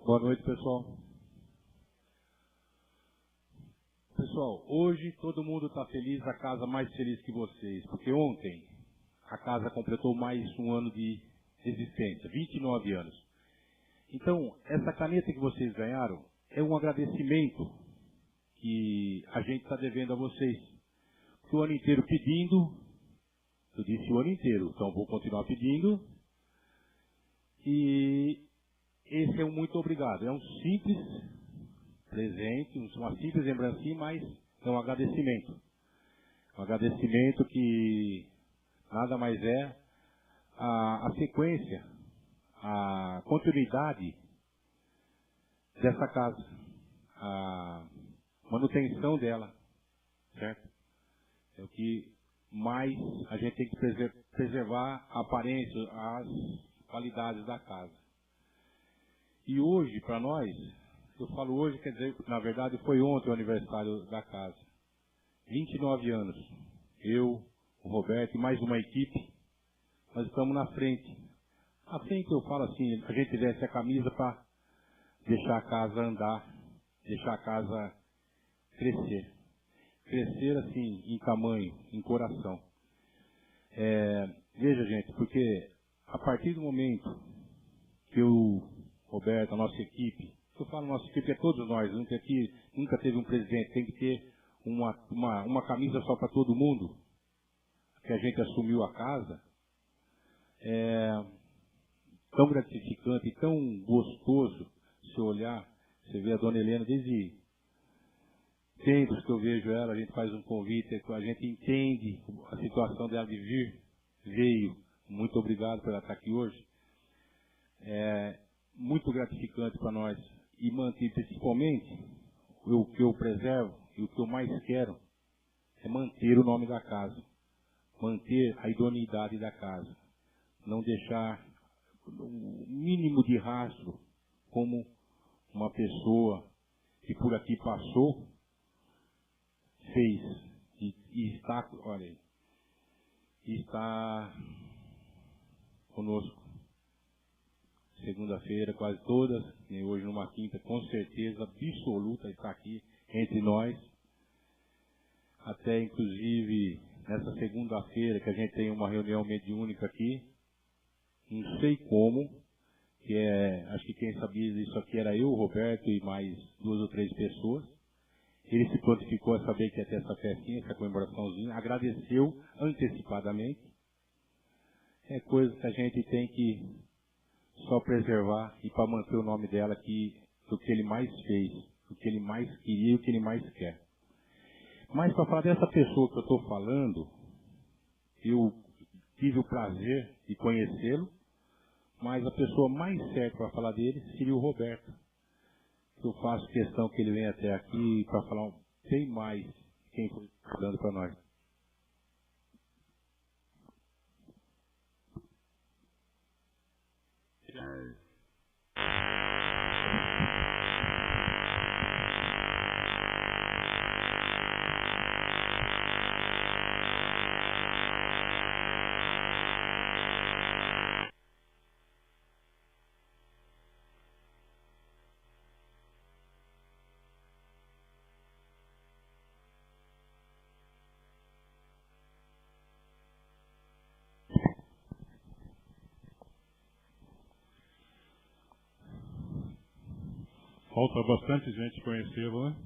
Boa noite, pessoal. Pessoal, hoje todo mundo está feliz, a casa mais feliz que vocês, porque ontem a casa completou mais um ano de existência, 29 anos. Então, essa caneta que vocês ganharam é um agradecimento que a gente está devendo a vocês. O ano inteiro pedindo, eu disse o ano inteiro, então vou continuar pedindo. E esse é um muito obrigado. É um simples presente, uma simples lembrancinha, mas é um agradecimento. Um agradecimento que nada mais é a sequência, a continuidade dessa casa, a manutenção dela, certo? É o que mais a gente tem que preservar a aparência, as qualidades da casa. E hoje, para nós, eu falo hoje, quer dizer, na verdade foi ontem o aniversário da casa. 29 anos. Eu, o Roberto e mais uma equipe, nós estamos na frente. À frente eu falo assim, a gente veste a camisa para deixar a casa andar, deixar a casa crescer. Crescer assim, em tamanho, em coração. Veja, gente, porque a partir do momento que o Roberto, a nossa equipe, eu falo nossa equipe, é todos nós, nunca teve um presidente, tem que ter uma camisa só para todo mundo, que a gente assumiu a casa, tão gratificante, tão gostoso se olhar, você vê a dona Helena desde tempos que eu vejo ela, a gente faz um convite, a gente entende a situação dela de vir, veio, muito obrigado por ela estar aqui hoje. Muito gratificante para nós e manter, principalmente, o que eu preservo e o que eu mais quero é manter o nome da casa, manter a idoneidade da casa, não deixar o mínimo de rastro como uma pessoa que por aqui passou, fez e está, olha aí, está conosco. Segunda-feira, quase todas, e hoje numa quinta, com certeza absoluta, está aqui entre nós. Até, inclusive, nessa segunda-feira, que a gente tem uma reunião mediúnica aqui, não sei como, acho que quem sabia disso aqui era eu, o Roberto e mais 2 ou 3 pessoas. Ele se prontificou a saber que ia ter essa festinha, essa comemoraçãozinha, agradeceu antecipadamente. É coisa que a gente tem que só preservar e para manter o nome dela, que o que ele mais fez, o que ele mais queria e o que ele mais quer. Mas para falar dessa pessoa que eu estou falando, eu tive o prazer de conhecê-lo, mas a pessoa mais certa para falar dele seria o Roberto. Eu faço questão que ele venha até aqui para falar bem mais quem foi dando para nós. Falta bastante gente conhecê-lo, né?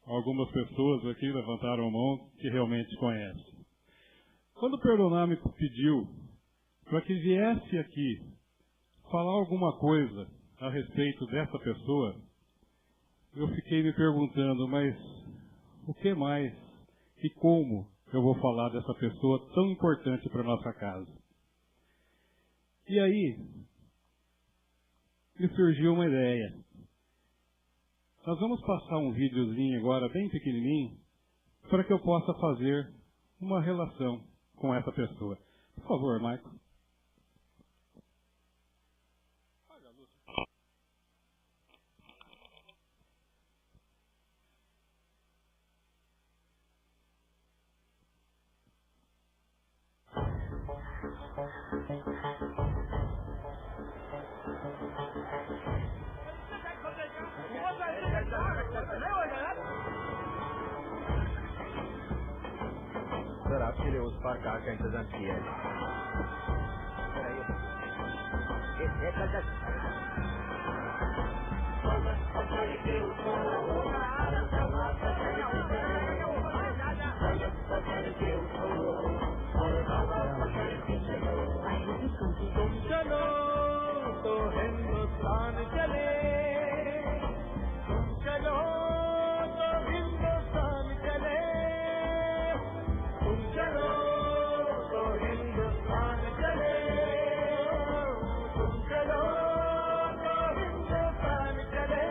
Algumas pessoas aqui levantaram a mão que realmente conhecem. Quando o Perdonar me pediu para que viesse aqui falar alguma coisa a respeito dessa pessoa, eu fiquei me perguntando, mas o que mais e como eu vou falar dessa pessoa tão importante para a nossa casa? E aí, me surgiu uma ideia. Nós vamos passar um videozinho agora, bem pequenininho, para que eu possa fazer uma relação com essa pessoa. Por favor, Michael. आपके लिए उस पार कार का इंतजाम किया है। तुम चलो तो हिंदुस्तान चले, तुम चलो तो हिंदुस्तान चले, तुम चलो तो हिंदुस्तान चले, तुम चलो तो हिंदुस्तान चले।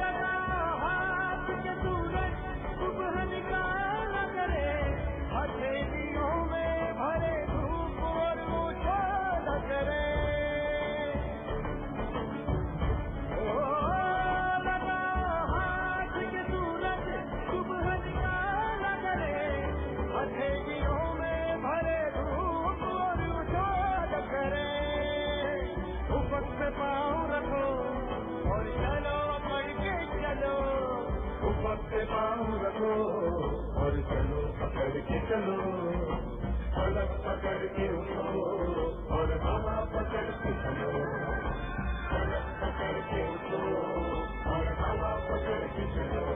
लगा हाथ के सूरज सुबह निकाल करे, हथेलियों में भरे धूप और उछाल करे। लगा हाथ के सूरज सुबह निकाल करे, हथेलियों में भरे धूप और उछाल करे। ऊपर से पाँव रखो और चलो पकड़ के चलो, ऊपर से पाँव रखो और चलो पकड़ के चलो, पलक पकड़ के उठो और हवा पकड़ के चलो, पलक पकड़ के उठो और हवा पकड़ के चलो।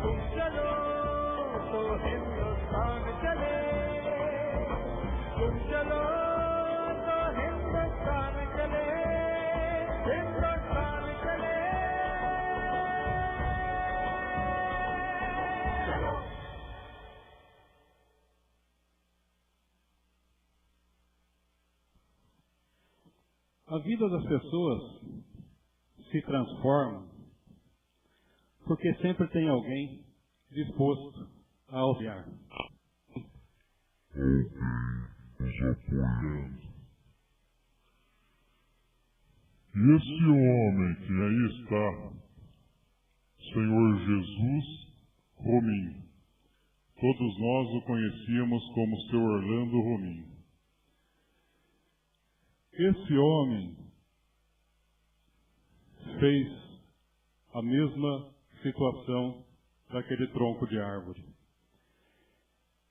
तुम चलो तो हिंदुस्तान चले, तुम चलो तो हिंदुस्तान चले, हिंदुस्तान चले। A vida das pessoas se transforma porque sempre tem alguém disposto a auxiliar. Nos apoiando. E esse homem que aí está, Senhor Jesus Romim, todos nós o conhecíamos como Seu Orlando Romim. Esse homem fez a mesma situação daquele tronco de árvore.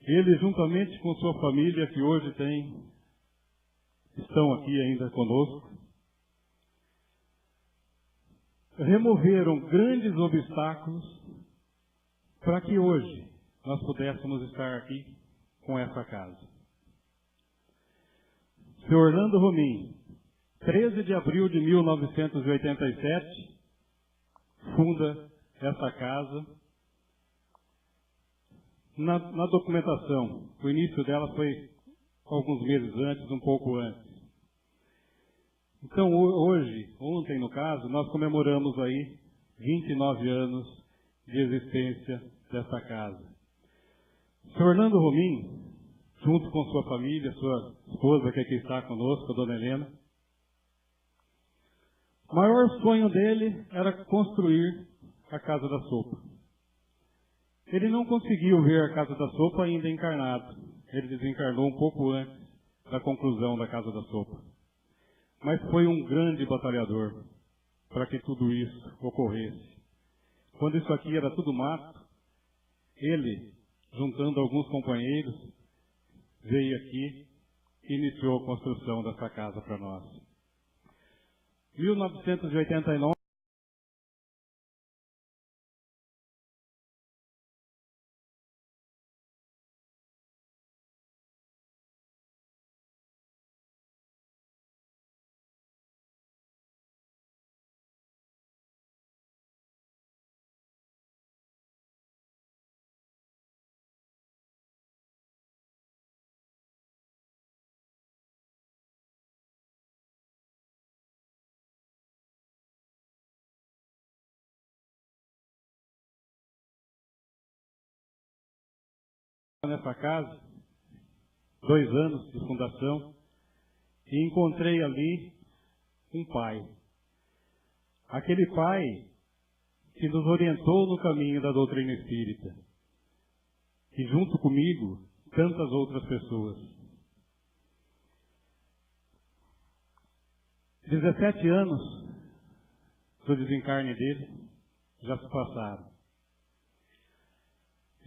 Ele, juntamente com sua família, que hoje estão aqui ainda conosco, removeram grandes obstáculos para que hoje nós pudéssemos estar aqui com essa casa. Seu Orlando Romim, 13 de abril de 1987, funda essa casa. Na documentação, o início dela foi alguns meses antes, um pouco antes. Então, ontem no caso, nós comemoramos aí 29 anos de existência dessa casa. Seu Orlando Romim, junto com sua família, sua esposa que aqui está conosco, a dona Helena, o maior sonho dele era construir a Casa da Sopa. Ele não conseguiu ver a Casa da Sopa ainda encarnado. Ele desencarnou um pouco antes da conclusão da Casa da Sopa. Mas foi um grande batalhador para que tudo isso ocorresse. Quando isso aqui era tudo mato, ele, juntando alguns companheiros, veio aqui e iniciou a construção dessa casa para nós. 1989, nessa casa, 2 anos de fundação, e encontrei ali um pai. Aquele pai que nos orientou no caminho da doutrina espírita. E junto comigo, tantas outras pessoas. 17 anos do desencarne dele já se passaram.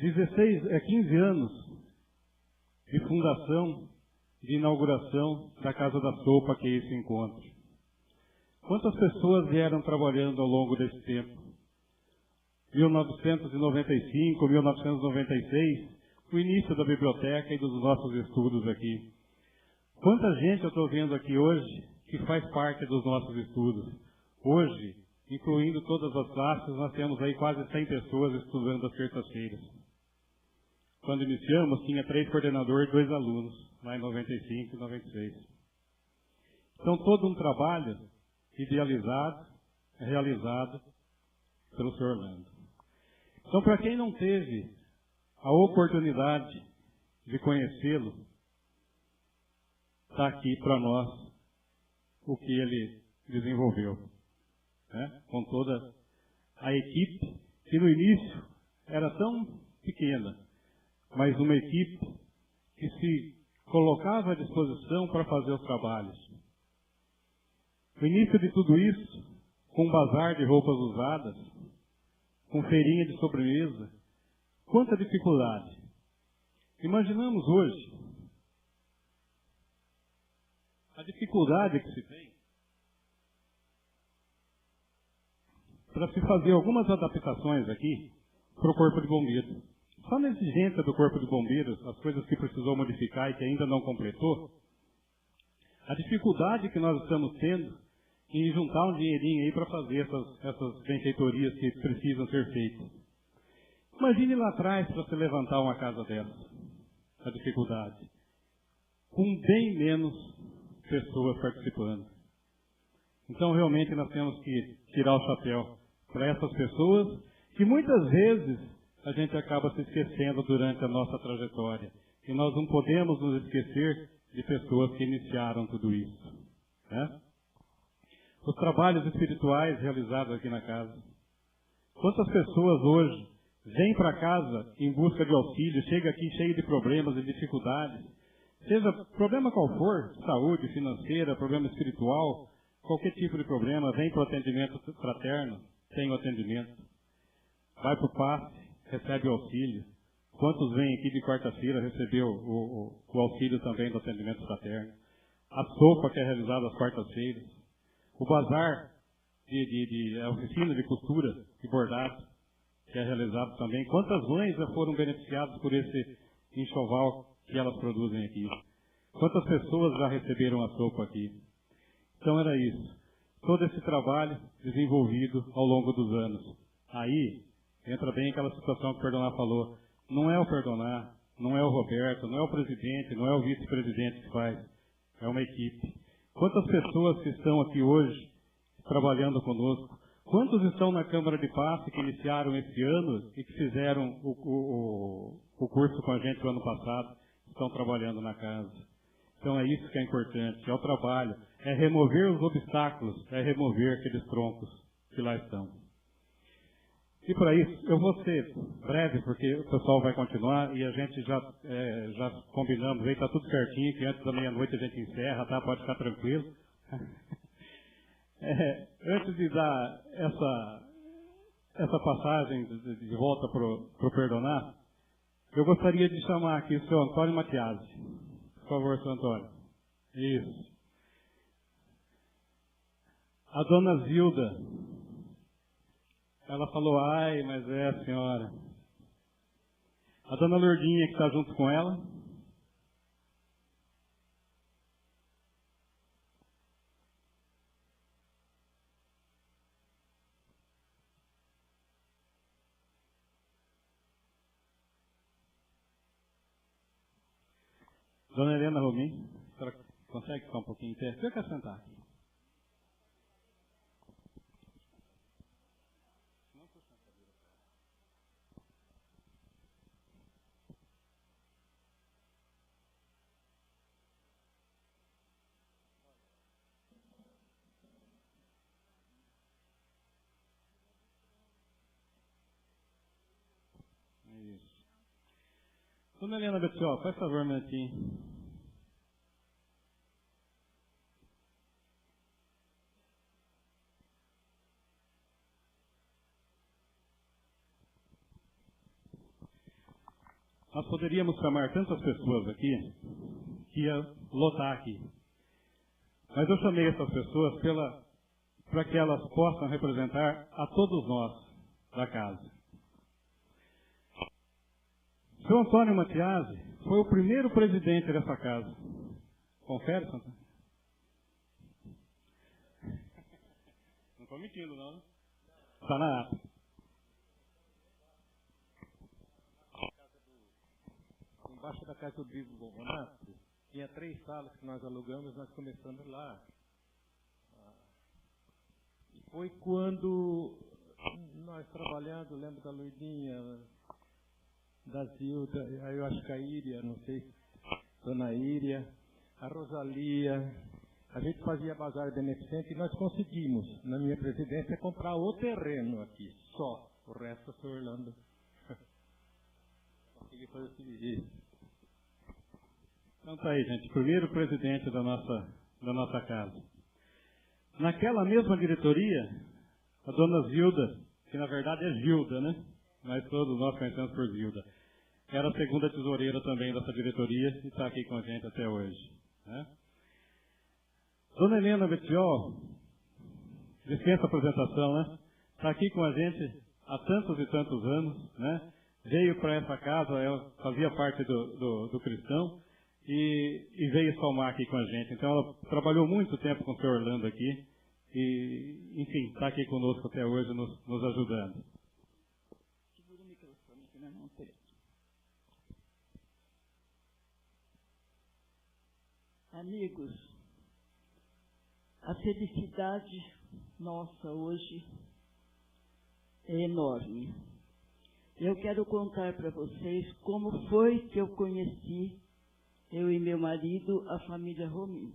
15 anos de fundação, de inauguração da Casa da Sopa, que é esse encontro. Quantas pessoas vieram trabalhando ao longo desse tempo? 1995, 1996, o início da biblioteca e dos nossos estudos aqui. Quanta gente eu estou vendo aqui hoje que faz parte dos nossos estudos. Hoje, incluindo todas as classes, nós temos aí quase 100 pessoas estudando às terças-feiras. Quando iniciamos, tinha 3 coordenadores e 2 alunos, lá em 95 e 96. Então, todo um trabalho idealizado, realizado pelo Sr. Orlando. Então, para quem não teve a oportunidade de conhecê-lo, está aqui para nós o que ele desenvolveu, né? Com toda a equipe, que no início era tão pequena, mas uma equipe que se colocava à disposição para fazer os trabalhos. O início de tudo isso, com um bazar de roupas usadas, com feirinha de sobremesa, quanta dificuldade. Imaginamos hoje a dificuldade que se tem para se fazer algumas adaptações aqui para o Corpo de Bombeiros. Só na exigência do Corpo de Bombeiros, as coisas que precisou modificar e que ainda não completou, a dificuldade que nós estamos tendo em juntar um dinheirinho aí para fazer essas benfeitorias que precisam ser feitas. Imagine lá atrás para se levantar uma casa dessa, a dificuldade, com bem menos pessoas participando. Então, realmente, nós temos que tirar o chapéu para essas pessoas que muitas vezes a gente acaba se esquecendo durante a nossa trajetória. E nós não podemos nos esquecer de pessoas que iniciaram tudo isso, né? Os trabalhos espirituais realizados aqui na casa. Quantas pessoas hoje vêm para casa em busca de auxílio, chega aqui cheio de problemas e dificuldades, seja problema qual for, saúde, financeira, problema espiritual, qualquer tipo de problema, vem para o atendimento fraterno, tem o atendimento. Vai para o passe, recebe o auxílio. Quantos vêm aqui de quarta-feira receber o auxílio também do atendimento fraterno? A sopa que é realizada às quartas-feiras. O bazar a oficina de costura e bordado, que é realizado também. Quantas mães já foram beneficiadas por esse enxoval que elas produzem aqui? Quantas pessoas já receberam a sopa aqui? Então era isso. Todo esse trabalho desenvolvido ao longo dos anos. Aí entra bem aquela situação que o Perdonar falou. Não é o Perdonar, não é o Roberto, não é o presidente, não é o vice-presidente que faz. É uma equipe. Quantas pessoas que estão aqui hoje trabalhando conosco? Quantos estão na Câmara de Passe que iniciaram esse ano e que fizeram o curso com a gente no ano passado? Estão trabalhando na casa. Então é isso que é importante, é o trabalho, é remover os obstáculos, é remover aqueles troncos que lá estão. E para isso, eu vou ser breve, porque o pessoal vai continuar e a gente já combinamos, aí está tudo certinho, que antes da meia-noite a gente encerra, tá? Pode ficar tranquilo. Antes de dar essa passagem de volta para o Perdonar, eu gostaria de chamar aqui o senhor Antônio Matiasi. Por favor, senhor Antônio. Isso. A dona Zilda, ela falou, ai, mas é a senhora. A dona Lourdinha, que está junto com ela. Dona Helena Romim, a senhora consegue ficar um pouquinho em pé? Você quer sentar? Isso. Dona Helena Bettiol, faz favor, um minutinho. nós poderíamos chamar tantas pessoas aqui que ia lotar aqui. Mas eu chamei essas pessoas para que elas possam representar a todos nós da casa. Seu Antônio Matiasi foi o primeiro presidente dessa casa. Confere, Santana? Não estou mentindo, não, né? Está na ata. Embaixo da casa do Bibo Bonato, tinha 3 salas que nós alugamos, nós começamos lá. E foi quando nós trabalhando, lembro da Lourdinha, da Zilda, aí eu acho que a Íria, não sei, Dona Íria, a Rosalia, a gente fazia bazar beneficente e nós conseguimos, na minha presidência, comprar o terreno aqui, só. O resto, o senhor Orlando consegui fazer o serviço. Então tá aí, gente, primeiro presidente da nossa casa. Naquela mesma diretoria, a dona Zilda, que na verdade é Gilda, né? Mas todos nós conhecemos por Zilda, era a segunda tesoureira também dessa diretoria e está aqui com a gente até hoje. Né? Dona Helena Betiol, dispensa a apresentação, né? Está aqui com a gente há tantos e tantos anos, né? Veio para essa casa, ela fazia parte do Cristão, e veio somar aqui com a gente. Então, ela trabalhou muito tempo com o senhor Orlando aqui e, enfim, está aqui conosco até hoje, nos ajudando. Segura o microfone aqui na mão, Pedro. Amigos, a felicidade nossa hoje é enorme. Eu quero contar para vocês como foi que eu conheci, eu e meu marido, a família Romim.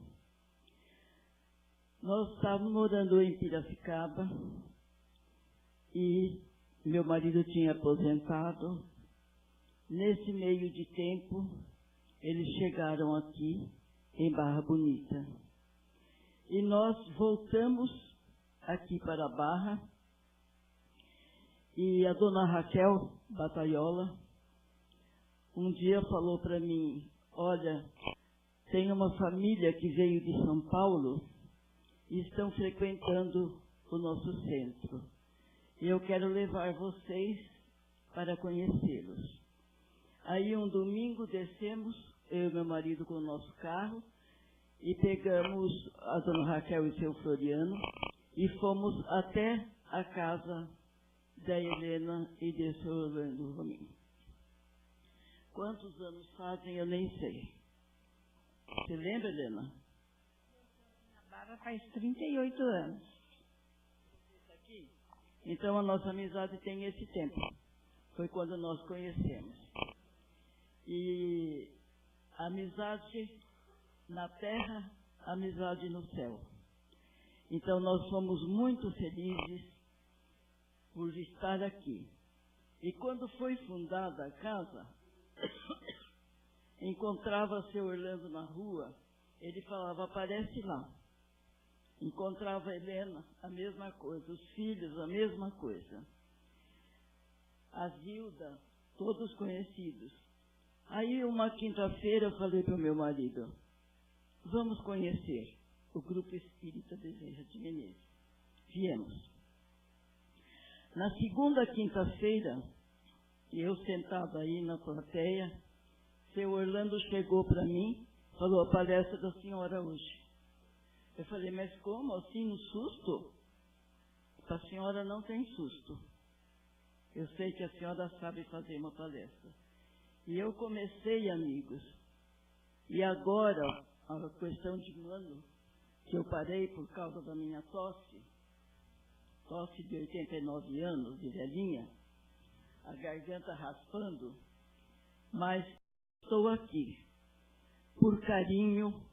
Nós estávamos morando em Piracicaba e meu marido tinha aposentado. Nesse meio de tempo, eles chegaram aqui em Barra Bonita. E nós voltamos aqui para a Barra e a dona Raquel Bataiola um dia falou para mim: olha, tem uma família que veio de São Paulo e estão frequentando o nosso centro. E eu quero levar vocês para conhecê-los. Aí um domingo descemos, eu e meu marido com o nosso carro, e pegamos a dona Raquel e seu Floriano e fomos até a casa da Helena e de seu Orlando Romim. Quantos anos fazem, eu nem sei. Você lembra, Helena? A Barra faz 38 anos. Então a nossa amizade tem esse tempo. Foi quando nós conhecemos. E amizade na terra, amizade no céu. Então nós somos muito felizes por estar aqui. E quando foi fundada a casa, encontrava seu Orlando na rua, ele falava: aparece lá. Encontrava a Helena, a mesma coisa, os filhos, a mesma coisa. A Zilda, todos conhecidos. Aí uma quinta-feira eu falei para o meu marido: vamos conhecer o Grupo Espírita Bezerra de Menezes. Viemos. Na segunda quinta-feira, eu sentada aí na plateia, seu Orlando chegou para mim, falou: a palestra da senhora hoje. Eu falei: mas como assim, um susto? A senhora não tem susto. Eu sei que a senhora sabe fazer uma palestra. E eu comecei, amigos. E agora, a questão de um ano, que eu parei por causa da minha tosse de 89 anos, de velhinha, a garganta raspando, mas estou aqui por carinho,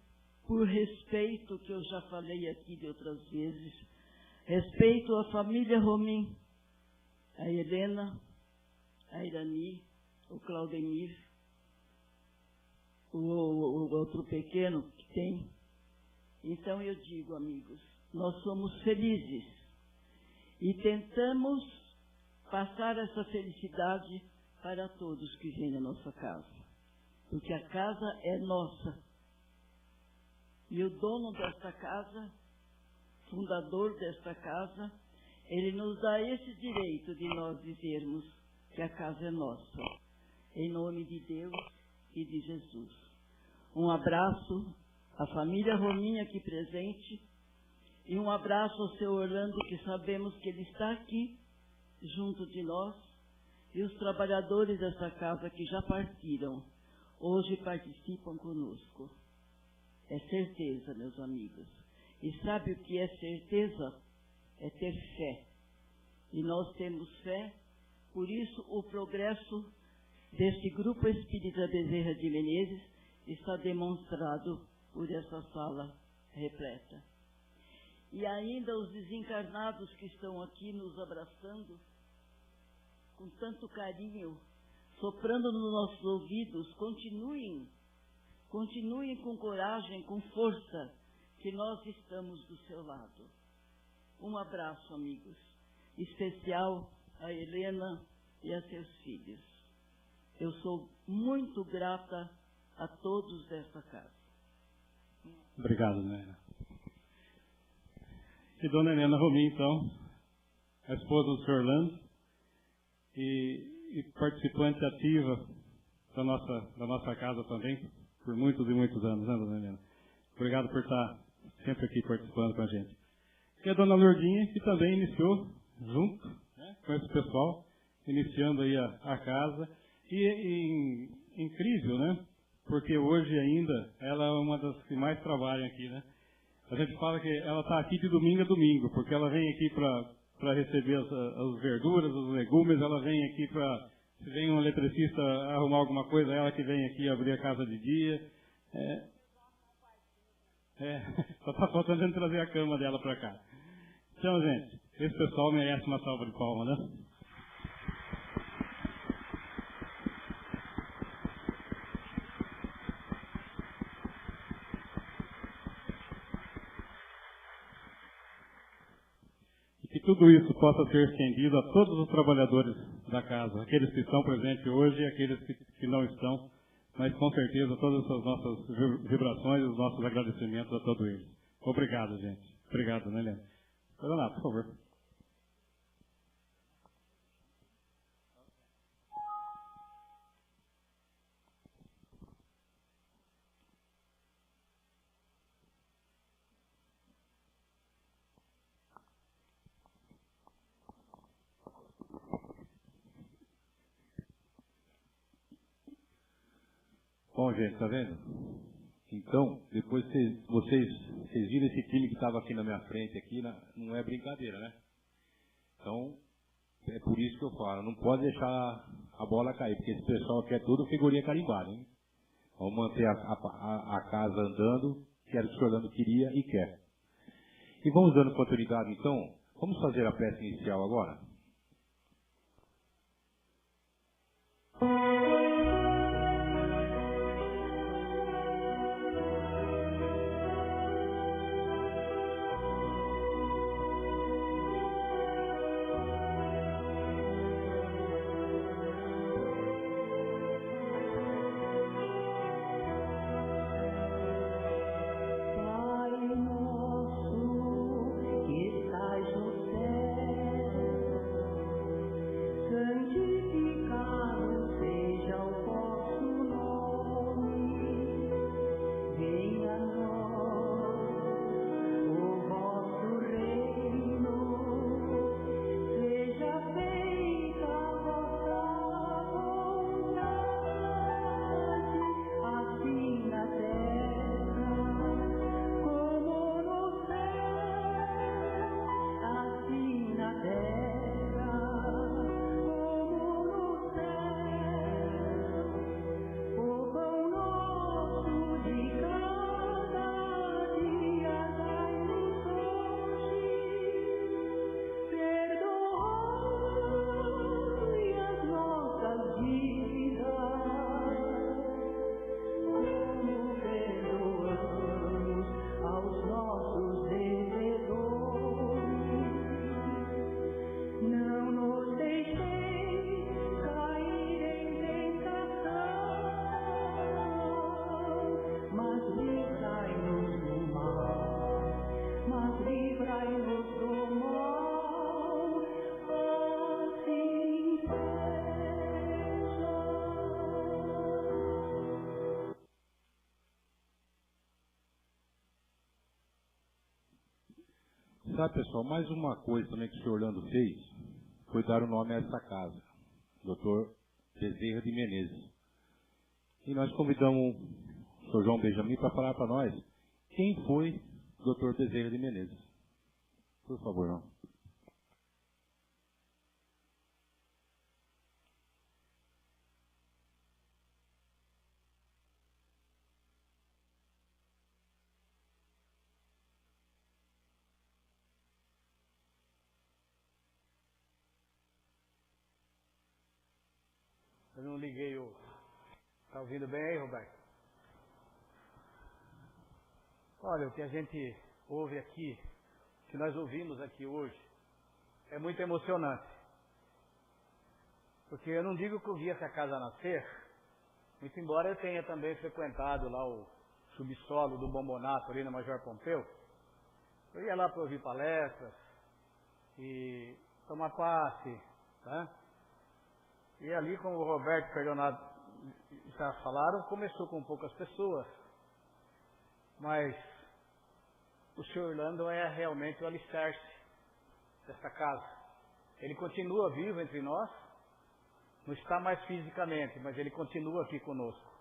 por respeito, que eu já falei aqui de outras vezes, respeito à família Romim, a Helena, a Irani, o Claudemir, o outro pequeno que tem. Então eu digo, amigos, nós somos felizes e tentamos passar essa felicidade para todos que vêm na nossa casa. Porque a casa é nossa. E o dono desta casa, fundador desta casa, ele nos dá esse direito de nós dizermos que a casa é nossa. Em nome de Deus e de Jesus. Um abraço à família Rominha aqui presente e um abraço ao seu Orlando, que sabemos que ele está aqui junto de nós, e os trabalhadores dessa casa que já partiram, hoje participam conosco. É certeza, meus amigos. E sabe o que é certeza? É ter fé. E nós temos fé, por isso o progresso deste Grupo Espírita Bezerra de Menezes está demonstrado por essa sala repleta. E ainda os desencarnados que estão aqui nos abraçando, com tanto carinho, soprando nos nossos ouvidos, continuem com coragem, com força, que nós estamos do seu lado. Um abraço, amigos, especial a Helena e a seus filhos. Eu sou muito grata a todos desta casa. Obrigado, Nélia. E dona Helena Rominha, então, a esposa do Sr. Orlando e participante ativa da nossa casa também, por muitos e muitos anos, né, dona Helena? Obrigado por estar sempre aqui participando com a gente. E a dona Lourdinha, que também iniciou junto, né, com esse pessoal, iniciando aí a casa. E incrível, né? Porque hoje ainda ela é uma das que mais trabalham aqui, né? A gente fala que ela está aqui de domingo a domingo, porque ela vem aqui para receber as verduras, os legumes, ela vem aqui para, se vem um eletricista arrumar alguma coisa, ela que vem aqui abrir a casa de dia. Só está faltando a gente trazer a cama dela para cá. Então, gente, esse pessoal merece uma salva de palmas, né? Que tudo isso possa ser estendido a todos os trabalhadores da casa, aqueles que estão presentes hoje e aqueles que não estão, mas com certeza todas as nossas vibrações e os nossos agradecimentos a todos eles. Obrigado, gente. Obrigado, né, Helena? Renato, por favor. Bom, gente, tá vendo? Então, depois vocês viram esse time que estava aqui na minha frente, aqui, não é brincadeira, né? Então, é por isso que eu falo, não pode deixar a bola cair, porque esse pessoal quer tudo figurinha carimbada, hein? Vamos manter a casa andando, que era o que o senhor Orlando queria e quer. E vamos dando oportunidade, então, vamos fazer a prece inicial agora? Santificado seja Sabe, pessoal, mais uma coisa também que o senhor Orlando fez foi dar o nome a essa casa, Dr. Bezerra de Menezes. E nós convidamos o senhor João Benjamin para falar para nós quem foi Dr. Bezerra de Menezes. Por favor, João. Eu não liguei o... Tá ouvindo bem aí, Roberto? Olha, o que a gente ouve aqui, o que nós ouvimos aqui hoje, é muito emocionante. Porque eu não digo que eu vi essa casa nascer, muito embora eu tenha também frequentado lá o subsolo do Bombonato, ali na Major Pompeu. Eu ia lá para ouvir palestras e tomar passe, tá? E ali, como o Roberto e o Perdonato já falaram, começou com poucas pessoas. Mas o senhor Orlando é realmente o alicerce dessa casa. Ele continua vivo entre nós, não está mais fisicamente, mas ele continua aqui conosco.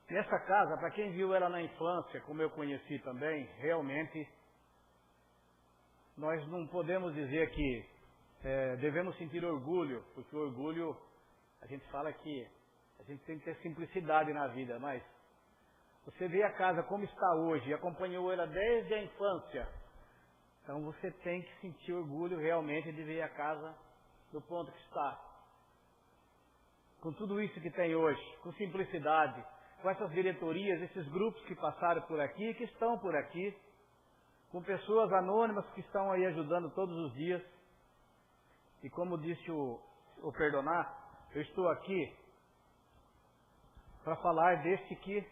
E essa casa, para quem viu ela na infância, como eu conheci também, realmente, nós não podemos dizer que devemos sentir orgulho, porque o orgulho, a gente fala que a gente tem que ter simplicidade na vida, mas você vê a casa como está hoje e acompanhou ela desde a infância, então você tem que sentir orgulho realmente de ver a casa do ponto que está. Com tudo isso que tem hoje, com simplicidade, com essas diretorias, esses grupos que passaram por aqui, que estão por aqui, com pessoas anônimas que estão aí ajudando todos os dias. E como disse o Perdonar, eu estou aqui para falar desse que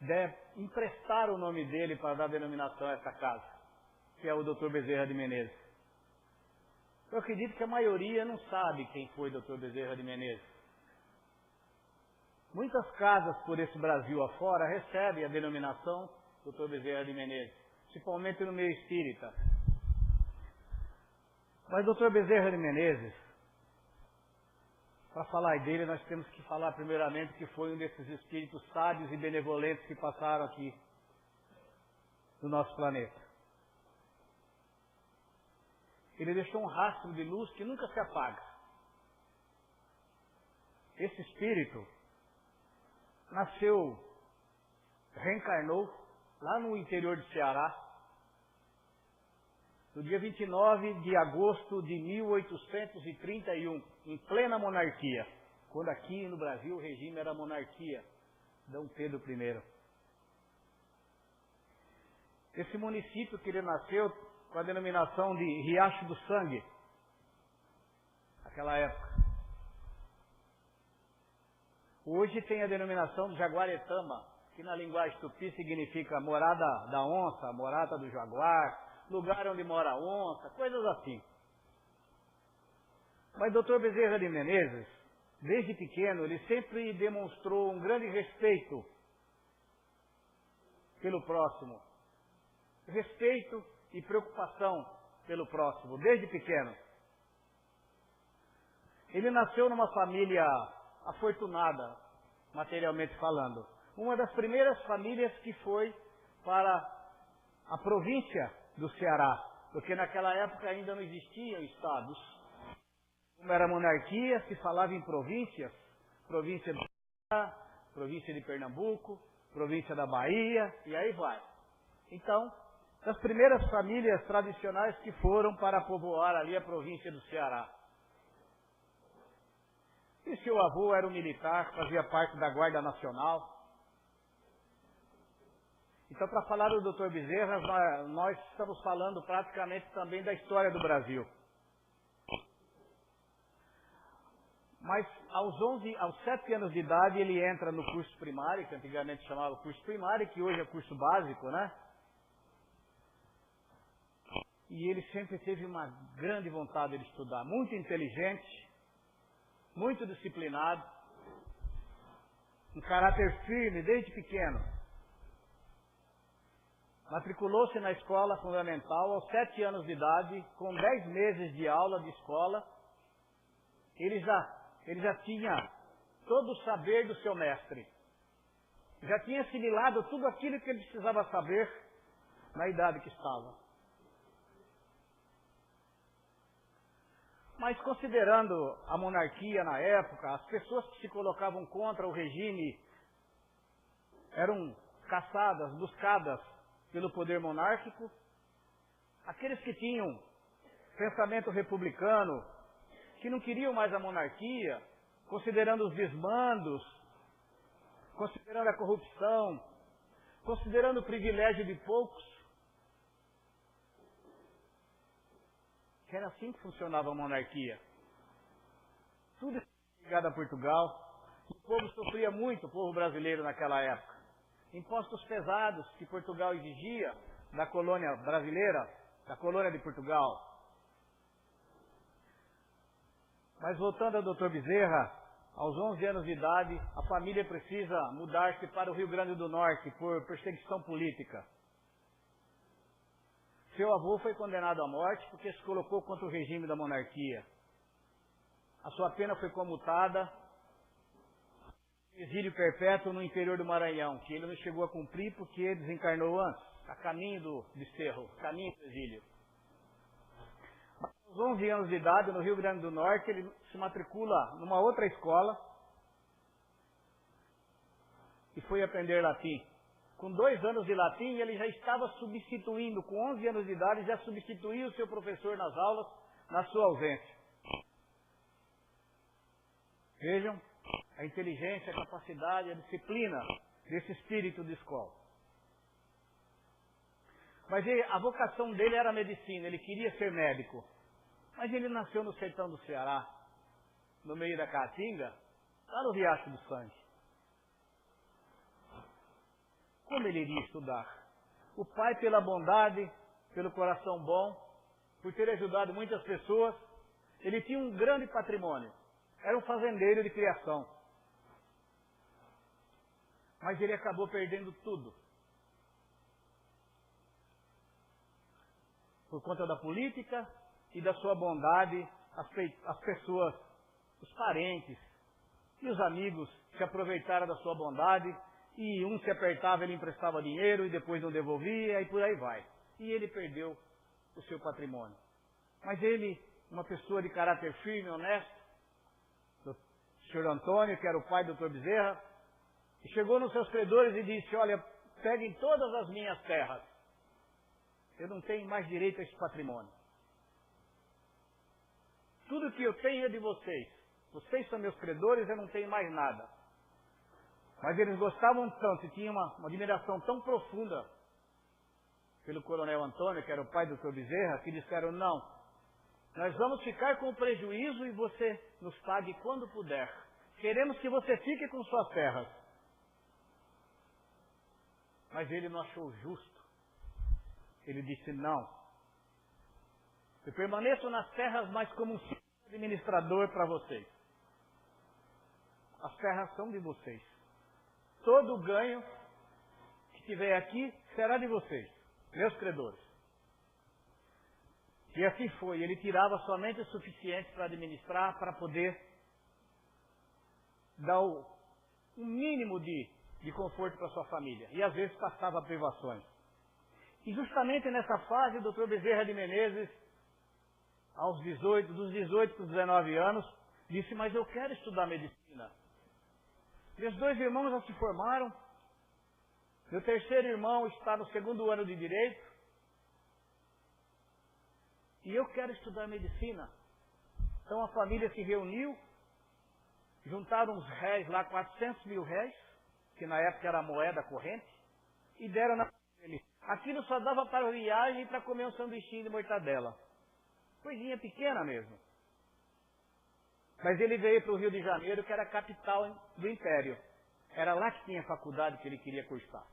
deve emprestar o nome dele para dar denominação a essa casa, que é o Dr. Bezerra de Menezes. Eu acredito que a maioria não sabe quem foi o Dr. Bezerra de Menezes. Muitas casas por esse Brasil afora recebem a denominação Dr. Bezerra de Menezes, principalmente no meio espírita. Mas Dr. Bezerra de Menezes, para falar dele, nós temos que falar primeiramente que foi um desses espíritos sábios e benevolentes que passaram aqui no nosso planeta. Ele deixou um rastro de luz que nunca se apaga. Esse espírito nasceu, reencarnou lá no interior de Ceará, no dia 29 de agosto de 1831, em plena monarquia, quando aqui no Brasil o regime era monarquia, Dom Pedro I. Esse município que ele nasceu com a denominação de Riacho do Sangue, naquela época. Hoje tem a denominação de Jaguaretama, que na linguagem tupi significa morada da onça, morada do jaguar, lugar onde mora a onça, coisas assim. Mas Dr. Bezerra de Menezes, desde pequeno, ele sempre demonstrou um grande respeito pelo próximo. Respeito e preocupação pelo próximo, desde pequeno. Ele nasceu numa família afortunada, materialmente falando. Uma das primeiras famílias que foi para a província do Ceará, porque naquela época ainda não existiam estados. Como era monarquia, se falava em províncias, província do Ceará, província de Pernambuco, província da Bahia, e aí vai. Então, das primeiras famílias tradicionais que foram para povoar ali a província do Ceará. E seu avô era um militar, fazia parte da Guarda Nacional. Então, para falar do Dr. Bezerra, nós estamos falando praticamente também da história do Brasil. Mas aos 7 anos de idade ele entra no curso primário, que antigamente chamava curso primário, que hoje é curso básico, né? E ele sempre teve uma grande vontade de estudar, muito inteligente, muito disciplinado, um caráter firme desde pequeno. Matriculou-se na escola fundamental aos 7 anos de idade, com 10 meses de aula de escola. Ele já tinha todo o saber do seu mestre. Já tinha assimilado tudo aquilo que ele precisava saber na idade que estava. Mas considerando a monarquia na época, as pessoas que se colocavam contra o regime eram caçadas, buscadas pelo poder monárquico. Aqueles que tinham pensamento republicano, que não queriam mais a monarquia, considerando os desmandos, considerando a corrupção, considerando o privilégio de poucos, que era assim que funcionava a monarquia. Tudo ligado a Portugal. O povo sofria muito, o povo brasileiro naquela época. Impostos pesados que Portugal exigia da colônia brasileira, da colônia de Portugal. Mas voltando ao Dr. Bezerra, aos 11 anos de idade, a família precisa mudar-se para o Rio Grande do Norte por perseguição política. Seu avô foi condenado à morte porque se colocou contra o regime da monarquia. A sua pena foi comutada, exílio perpétuo no interior do Maranhão, que ele não chegou a cumprir porque ele desencarnou antes, a caminho do desterro, caminho do exílio. Aos 11 anos de idade, no Rio Grande do Norte, ele se matricula numa outra escola e foi aprender latim. Com 2 anos de latim, ele já estava substituindo, com 11 anos de idade, já substituía o seu professor nas aulas, na sua ausência. Vejam a inteligência, a capacidade, a disciplina desse espírito de escola. Mas a vocação dele era a medicina, ele queria ser médico. Mas ele nasceu no sertão do Ceará, no meio da Caatinga, lá no Riacho do Sangue. Como ele iria estudar? O pai, pela bondade, pelo coração bom, por ter ajudado muitas pessoas, ele tinha um grande patrimônio. Era um fazendeiro de criação. Mas ele acabou perdendo tudo. Por conta da política e da sua bondade, as pessoas, os parentes e os amigos se aproveitaram da sua bondade, e um se apertava, ele emprestava dinheiro e depois não devolvia, e por aí vai. E ele perdeu o seu patrimônio. Mas ele, uma pessoa de caráter firme, honesto, o senhor Antônio, que era o pai do Dr. Bezerra, chegou nos seus credores e disse: olha, peguem todas as minhas terras. Eu não tenho mais direito a esse patrimônio. Tudo que eu tenho é de vocês. Vocês são meus credores, eu não tenho mais nada. Mas eles gostavam tanto e tinham uma admiração tão profunda pelo coronel Antônio, que era o pai do Dr. Bezerra, que disseram: não, nós vamos ficar com o prejuízo e você nos pague quando puder. Queremos que você fique com suas terras. Mas ele não achou justo. Ele disse: não. Eu permaneço nas terras, mas como um administrador para vocês. As terras são de vocês. Todo o ganho que tiver aqui será de vocês, meus credores. E assim foi. Ele tirava somente o suficiente para administrar, para poder dar o mínimo de conforto para sua família. E às vezes passava privações. E justamente nessa fase, o Dr. Bezerra de Menezes, dos 18 para os 19 anos, disse: mas eu quero estudar medicina. Meus 2 irmãos já se formaram. Meu terceiro irmão está no 2º ano de Direito. E eu quero estudar medicina. Então a família se reuniu, juntaram uns réis lá, 400 mil réis, que na época era a moeda corrente, e deram na dele. Aquilo só dava para viagem e para comer um sanduichinho de mortadela. Coisinha pequena mesmo. Mas ele veio para o Rio de Janeiro, que era a capital do Império. Era lá que tinha a faculdade que ele queria cursar.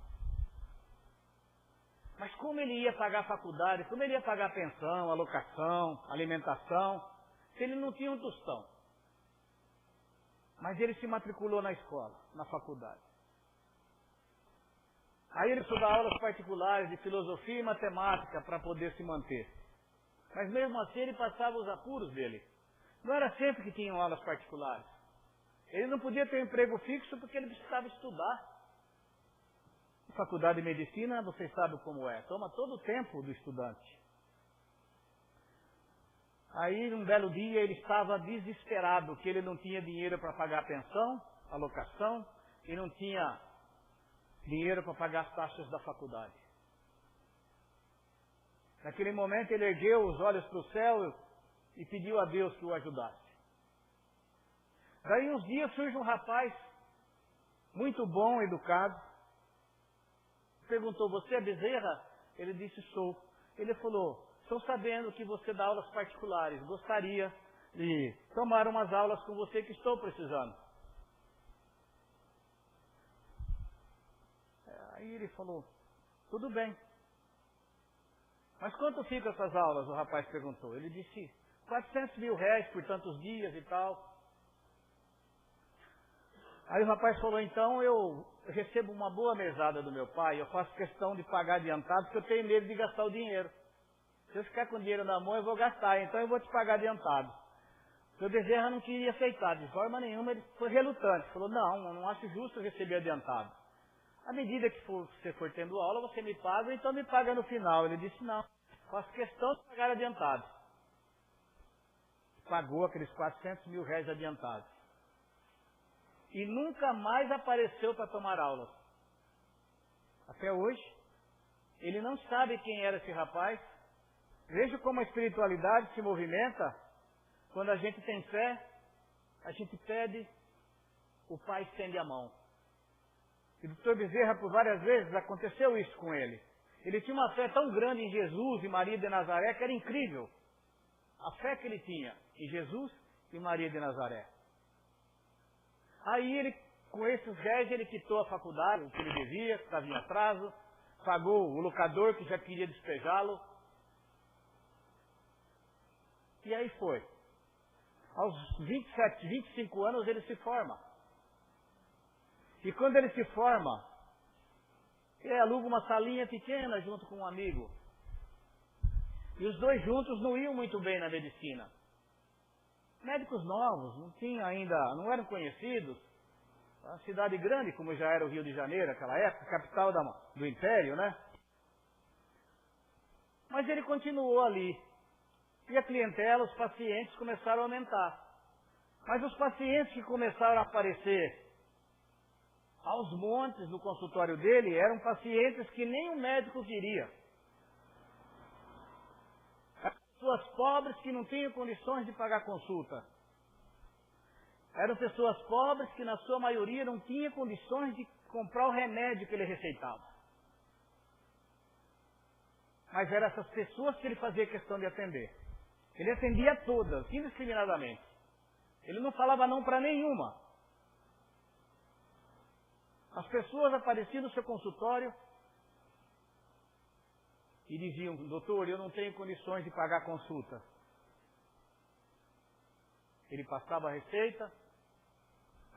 Mas como ele ia pagar a faculdade, como ele ia pagar a pensão, alocação, alimentação, se ele não tinha um tostão? Mas ele se matriculou na escola, na faculdade. Aí ele estudou aulas particulares de filosofia e matemática para poder se manter. Mas mesmo assim ele passava os apuros dele. Não era sempre que tinham aulas particulares. Ele não podia ter um emprego fixo porque ele precisava estudar. A faculdade de medicina, vocês sabem como é. Toma todo o tempo do estudante. Aí, um belo dia, ele estava desesperado, que ele não tinha dinheiro para pagar a pensão, a locação, e não tinha dinheiro para pagar as taxas da faculdade. Naquele momento, ele ergueu os olhos para o céu e pediu a Deus que o ajudasse. Daí, uns dias, surge um rapaz, muito bom, educado, perguntou, você é Bezerra? Ele disse, sou. Ele falou, estou sabendo que você dá aulas particulares, gostaria de tomar umas aulas com você que estou precisando. Aí ele falou, tudo bem. Mas quanto ficam essas aulas? O rapaz perguntou. Ele disse, 400 mil reais por tantos dias e tal. Aí o rapaz falou, então eu recebo uma boa mesada do meu pai, eu faço questão de pagar adiantado porque eu tenho medo de gastar o dinheiro. Se eu ficar com dinheiro na mão eu vou gastar, então eu vou te pagar adiantado. O seu Bezerra não queria aceitar, de forma nenhuma ele foi relutante, falou, não, eu não acho justo eu receber adiantado. À medida que você for tendo aula, você me paga, então me paga no final. Ele disse, não, faço questão de pagar adiantado. Pagou aqueles 400 mil reais adiantados. E nunca mais apareceu para tomar aulas. Até hoje, ele não sabe quem era esse rapaz. Veja como a espiritualidade se movimenta. Quando a gente tem fé, a gente pede, o Pai estende a mão. E o Dr. Bezerra, por várias vezes, aconteceu isso com ele. Ele tinha uma fé tão grande em Jesus e Maria de Nazaré que era incrível. A fé que ele tinha em Jesus e Maria de Nazaré. Aí ele, com esses 10, ele quitou a faculdade, o que ele devia, que estava em atraso, pagou o locador que já queria despejá-lo. E aí foi. Aos 27, 25 anos ele se forma. E quando ele se forma, ele aluga uma salinha pequena junto com um amigo. E os dois juntos não iam muito bem na medicina. Médicos novos, não tinham ainda, não eram conhecidos. Uma cidade grande, como já era o Rio de Janeiro, naquela época, capital do Império, né? Mas ele continuou ali. E a clientela, os pacientes começaram a aumentar. Mas os pacientes que começaram a aparecer aos montes no consultório dele eram pacientes que nem o médico queria. Pessoas pobres que não tinham condições de pagar consulta. Eram pessoas pobres que, na sua maioria, não tinham condições de comprar o remédio que ele receitava. Mas eram essas pessoas que ele fazia questão de atender. Ele atendia todas, indiscriminadamente. Ele não falava não para nenhuma. As pessoas apareciam no seu consultório e diziam, doutor, eu não tenho condições de pagar a consulta. Ele passava a receita,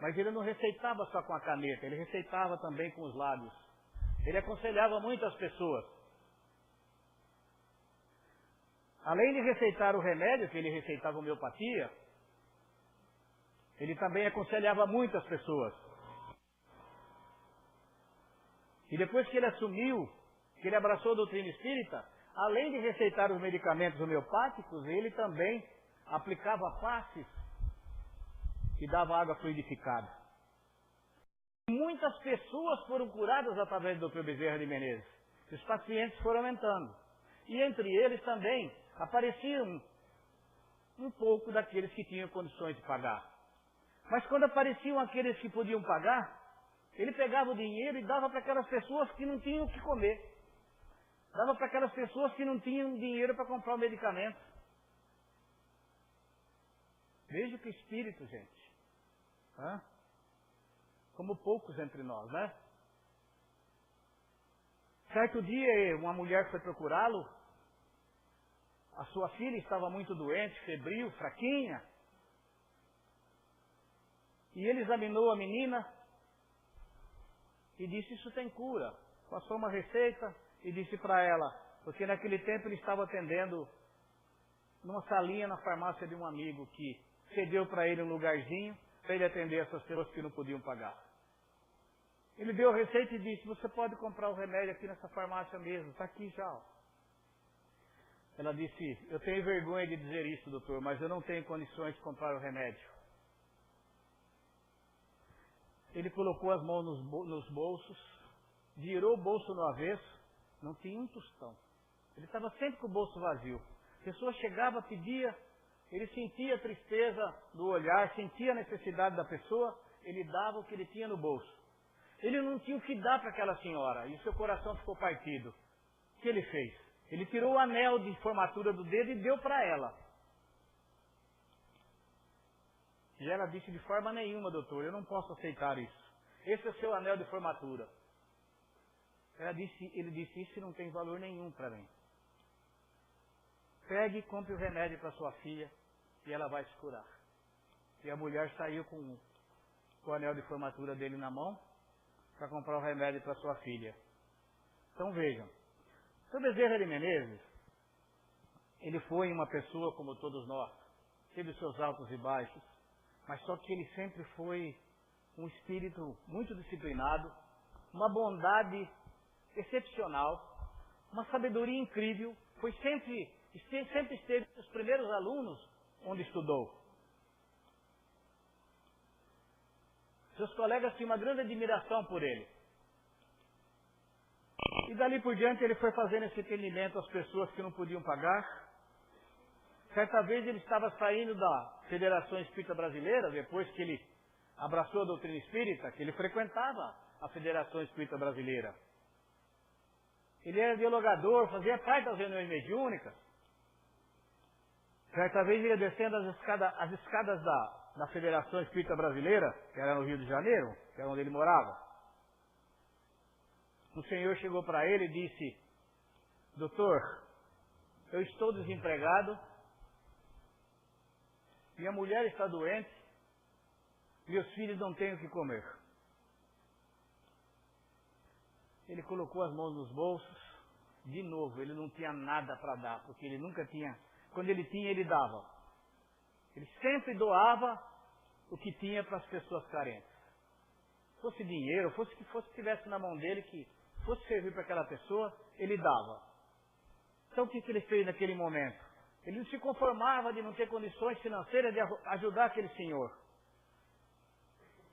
mas ele não receitava só com a caneta, ele receitava também com os lábios. Ele aconselhava muitas pessoas. Além de receitar o remédio, que ele receitava homeopatia, ele também aconselhava muitas pessoas. E depois que ele assumiu, que ele abraçou a doutrina espírita, além de receitar os medicamentos homeopáticos, ele também aplicava passes e dava água fluidificada. Muitas pessoas foram curadas através do Dr. Bezerra de Menezes. Os pacientes foram aumentando. E entre eles também apareciam um pouco daqueles que tinham condições de pagar. Mas quando apareciam aqueles que podiam pagar, ele pegava o dinheiro e dava para aquelas pessoas que não tinham o que comer. Dava para aquelas pessoas que não tinham dinheiro para comprar o medicamento. Veja que espírito, gente. Hã? Como poucos entre nós, né? Certo dia, uma mulher foi procurá-lo. A sua filha estava muito doente, febril, fraquinha. E ele examinou a menina e disse, isso tem cura. passou uma receita e disse para ela, porque naquele tempo ele estava atendendo numa salinha na farmácia de um amigo que cedeu para ele um lugarzinho para ele atender essas pessoas que não podiam pagar. Ele deu a receita e disse, você pode comprar o remédio aqui nessa farmácia mesmo, está aqui já. Ó. Ela disse, eu tenho vergonha de dizer isso, doutor, mas eu não tenho condições de comprar o remédio. Ele colocou as mãos nos bolsos, virou o bolso no avesso, não tinha um tostão. Ele estava sempre com o bolso vazio. A pessoa chegava, pedia, ele sentia a tristeza do olhar, sentia a necessidade da pessoa, ele dava o que ele tinha no bolso. Ele não tinha o que dar para aquela senhora, e o seu coração ficou partido. O que ele fez? Ele tirou o anel de formatura do dedo e deu para ela. E ela disse, de forma nenhuma, doutor, eu não posso aceitar isso. Esse é o seu anel de formatura. Ele disse, isso não tem valor nenhum para mim. Pegue e compre o remédio para sua filha e ela vai se curar. E a mulher saiu com o anel de formatura dele na mão para comprar o remédio para sua filha. Então vejam, o seu Bezerra de Menezes, ele foi uma pessoa como todos nós, teve os seus altos e baixos, mas só que ele sempre foi um espírito muito disciplinado, uma bondade excepcional, uma sabedoria incrível, sempre esteve entre os primeiros alunos onde estudou. Seus colegas tinham uma grande admiração por ele. E dali por diante ele foi fazendo esse atendimento às pessoas que não podiam pagar. Certa vez ele estava saindo da Federação Espírita Brasileira, depois que ele abraçou a doutrina espírita, que ele frequentava a Federação Espírita Brasileira. Ele era dialogador, fazia parte das reuniões mediúnicas. Certa vez ele ia descendo as escadas da Federação Espírita Brasileira, que era no Rio de Janeiro, que era onde ele morava. O Senhor chegou para ele e disse, doutor, eu estou desempregado, minha mulher está doente, meus filhos não têm o que comer. Ele colocou as mãos nos bolsos, de novo, ele não tinha nada para dar, porque ele nunca tinha, quando ele tinha, ele dava. Ele sempre doava o que tinha para as pessoas carentes. Fosse dinheiro, fosse que tivesse na mão dele, que fosse servir para aquela pessoa, ele dava. Então o que ele fez naquele momento? Ele não se conformava de não ter condições financeiras de ajudar aquele senhor.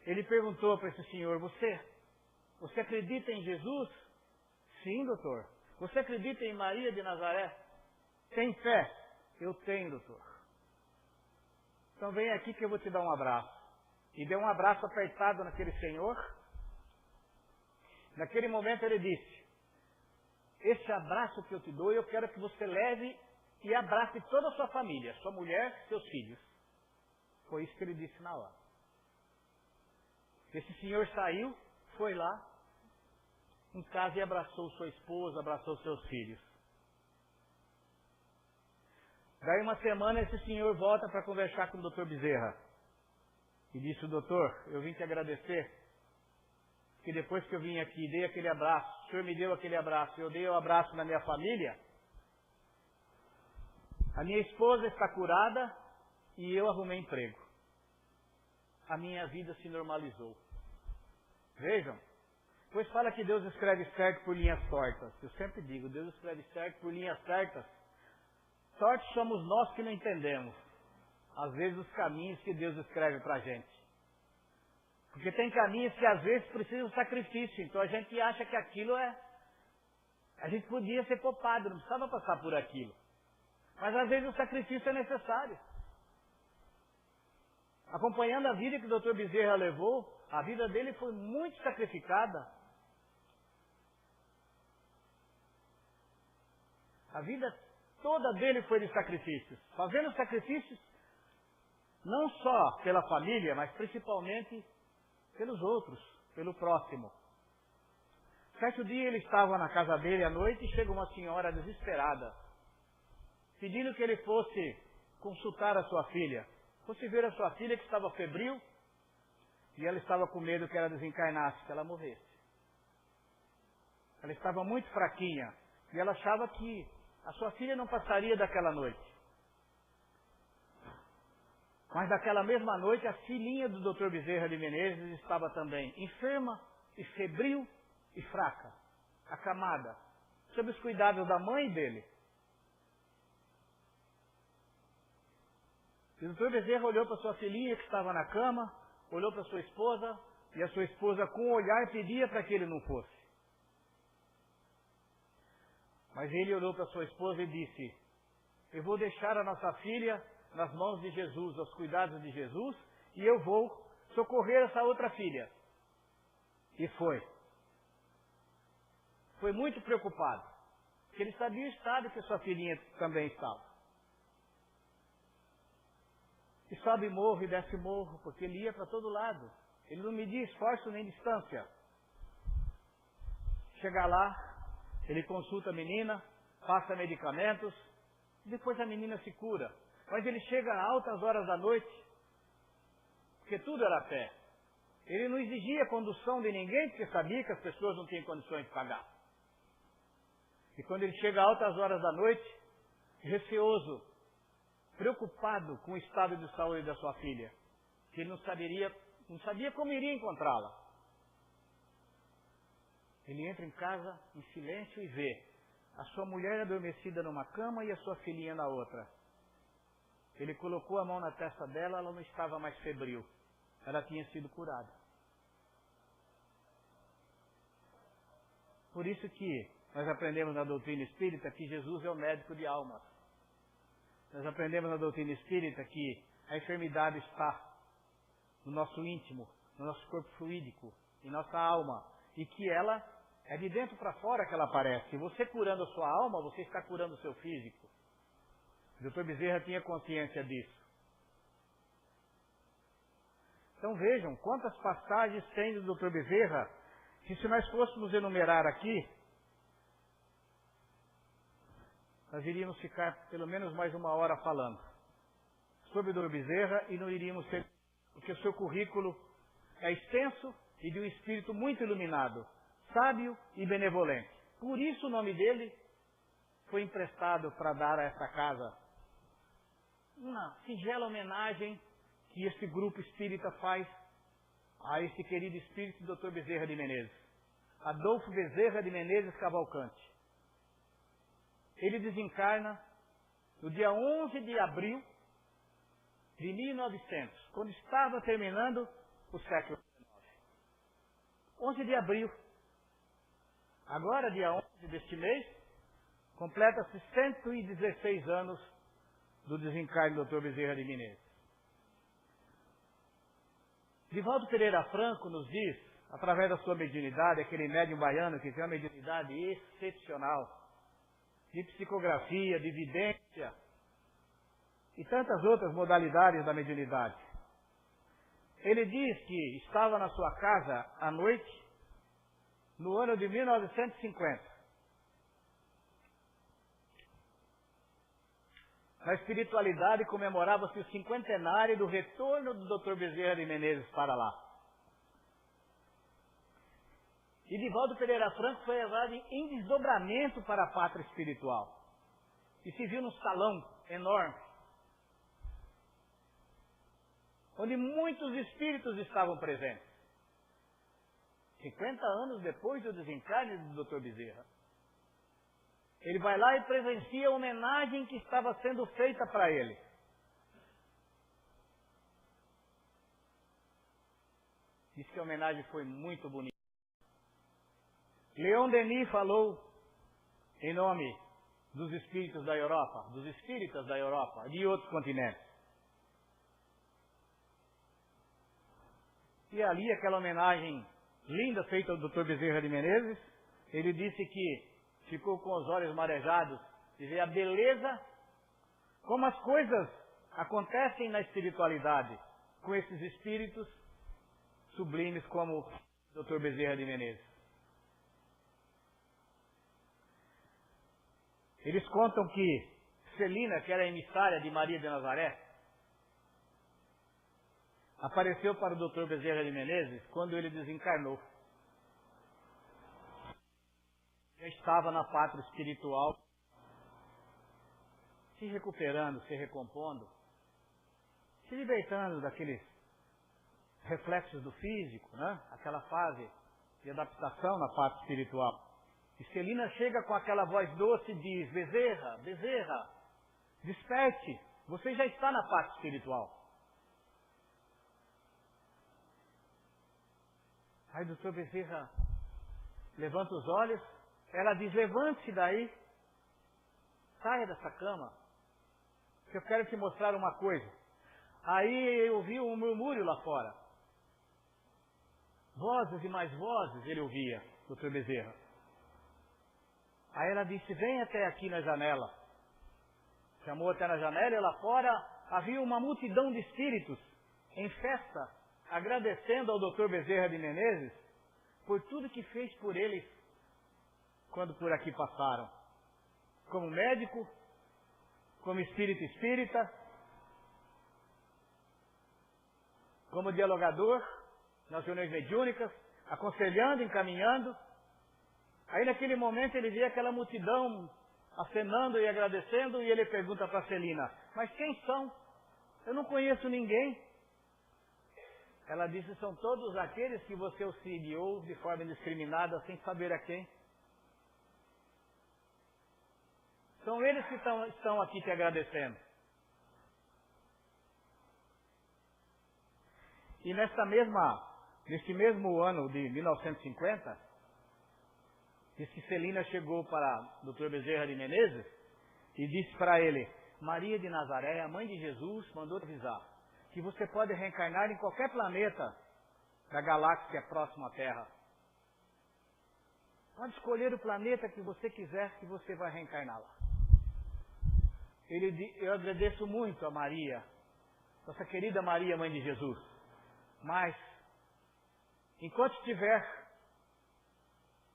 Ele perguntou para esse senhor, você acredita em Jesus? Sim, doutor. Você acredita em Maria de Nazaré? Tem fé? Eu tenho, doutor. Então vem aqui que eu vou te dar um abraço. E deu um abraço apertado naquele senhor. Naquele momento ele disse, esse abraço que eu te dou, eu quero que você leve e abrace toda a sua família, sua mulher, seus filhos. Foi isso que ele disse na hora. Esse senhor saiu, foi lá, em casa e abraçou sua esposa, abraçou seus filhos. Daí uma semana esse senhor volta para conversar com o doutor Bezerra. E disse, doutor, eu vim te agradecer, que depois que eu vim aqui, dei aquele abraço, o senhor me deu aquele abraço, eu dei o abraço na minha família, a minha esposa está curada e eu arrumei emprego. A minha vida se normalizou. Vejam, pois fala que Deus escreve certo por linhas tortas. Eu sempre digo, Deus escreve certo por linhas certas. Sorte somos nós que não entendemos, às vezes, os caminhos que Deus escreve para a gente. Porque tem caminhos que às vezes precisam de sacrifício, então a gente acha que aquilo é... A gente podia ser poupado, não precisava passar por aquilo. Mas às vezes o sacrifício é necessário. Acompanhando a vida que o Dr. Bezerra levou, a vida dele foi muito sacrificada. A vida toda dele foi de sacrifícios. Fazendo sacrifícios não só pela família, mas principalmente pelos outros, pelo próximo. Certo dia ele estava na casa dele à noite e chega uma senhora desesperada, pedindo que ele fosse consultar a sua filha. Fosse ver a sua filha que estava febril e ela estava com medo que ela desencarnasse, que ela morresse. Ela estava muito fraquinha e ela achava que a sua filha não passaria daquela noite. Mas naquela mesma noite, a filhinha do Dr. Bezerra de Menezes estava também enferma e febril e fraca, acamada, sob os cuidados da mãe dele. E o Dr. Bezerra olhou para sua filhinha que estava na cama, olhou para sua esposa, e a sua esposa com um olhar pedia para que ele não fosse. Mas ele olhou para sua esposa e disse: eu vou deixar a nossa filha nas mãos de Jesus, aos cuidados de Jesus, e eu vou socorrer essa outra filha. E foi. Foi muito preocupado, porque ele sabia o estado que sua filhinha também estava. E sobe morro e desce morro, porque ele ia para todo lado. Ele não media esforço nem distância. Chega lá, ele consulta a menina, passa medicamentos, e depois a menina se cura. Mas ele chega a altas horas da noite, porque tudo era a pé. Ele não exigia condução de ninguém, porque sabia que as pessoas não tinham condições de pagar. E quando ele chega a altas horas da noite, receoso, preocupado com o estado de saúde da sua filha, que ele não sabia como iria encontrá-la. Ele entra em casa em silêncio e vê a sua mulher adormecida numa cama e a sua filhinha na outra. Ele colocou a mão na testa dela, ela não estava mais febril. Ela tinha sido curada. Por isso que nós aprendemos na doutrina espírita que Jesus é o médico de almas. Nós aprendemos na doutrina espírita que a enfermidade está no nosso íntimo, no nosso corpo fluídico, em nossa alma. E que ela é de dentro para fora que ela aparece. Você curando a sua alma, você está curando o seu físico. O Dr. Bezerra tinha consciência disso. Então vejam quantas passagens tem do Dr. Bezerra, que se nós fôssemos enumerar aqui, nós iríamos ficar pelo menos mais 1 hora falando sobre o Dr. Bezerra e não iríamos ter, porque o seu currículo é extenso e de um espírito muito iluminado, sábio e benevolente. Por isso o nome dele foi emprestado para dar a essa casa uma singela homenagem que este grupo espírita faz a esse querido espírito do Dr. Bezerra de Menezes, Adolfo Bezerra de Menezes Cavalcante. Ele desencarna no dia 11 de abril de 1900, quando estava terminando o século XIX. 11 de abril. Agora, dia 11 deste mês, completa-se 116 anos do desencarne do Dr. Bezerra de Menezes. Divaldo Pereira Franco nos diz, através da sua mediunidade, aquele médium baiano que tem uma mediunidade excepcional, de psicografia, de vidência e tantas outras modalidades da mediunidade. Ele diz que estava na sua casa à noite, no ano de 1950. Na espiritualidade comemorava-se o 50º do retorno do Dr. Bezerra de Menezes para lá. E Divaldo Pereira Franco foi levado em desdobramento para a pátria espiritual. E se viu num salão enorme, onde muitos espíritos estavam presentes. 50 anos depois do desencarne do Dr. Bezerra. Ele vai lá e presencia a homenagem que estava sendo feita para ele. Diz que a homenagem foi muito bonita. Leon Denis falou em nome dos espíritos da Europa, dos espíritas da Europa, de outros continentes. E ali, aquela homenagem linda feita ao Dr. Bezerra de Menezes, ele disse que ficou com os olhos marejados de ver a beleza, como as coisas acontecem na espiritualidade, com esses espíritos sublimes como o Dr. Bezerra de Menezes. Eles contam que Celina, que era emissária de Maria de Nazaré, apareceu para o Dr. Bezerra de Menezes quando ele desencarnou. já estava na pátria espiritual, se recuperando, se recompondo, se libertando daqueles reflexos do físico, né? Aquela fase de adaptação na parte espiritual. E Celina chega com aquela voz doce e diz: Bezerra, Bezerra, desperte, você já está na parte espiritual. Aí o doutor Bezerra levanta os olhos, ela diz: levante-se daí, saia dessa cama, que eu quero te mostrar uma coisa. Aí eu ouvi um murmúrio lá fora. Vozes e mais vozes ele ouvia, doutor Bezerra. Aí ela disse: vem até aqui na janela. Chamou até na janela e lá fora havia uma multidão de espíritos em festa, agradecendo ao doutor Bezerra de Menezes por tudo que fez por eles quando por aqui passaram. Como médico, como espírito espírita, como dialogador nas reuniões mediúnicas, aconselhando, encaminhando. Aí naquele momento ele vê aquela multidão acenando e agradecendo e ele pergunta para Celina: mas quem são? Eu não conheço ninguém. Ela disse: são todos aqueles que você auxiliou de forma indiscriminada, sem saber a quem. São eles que estão aqui te agradecendo. E neste mesmo ano de 1950, diz que Celina chegou para o Dr. Bezerra de Menezes e disse para ele: Maria de Nazaré, a mãe de Jesus, mandou avisar que você pode reencarnar em qualquer planeta da galáxia próxima à Terra. Pode escolher o planeta que você quiser que você vai reencarnar lá. Eu agradeço muito a Maria, nossa querida Maria, mãe de Jesus. Mas, enquanto tiver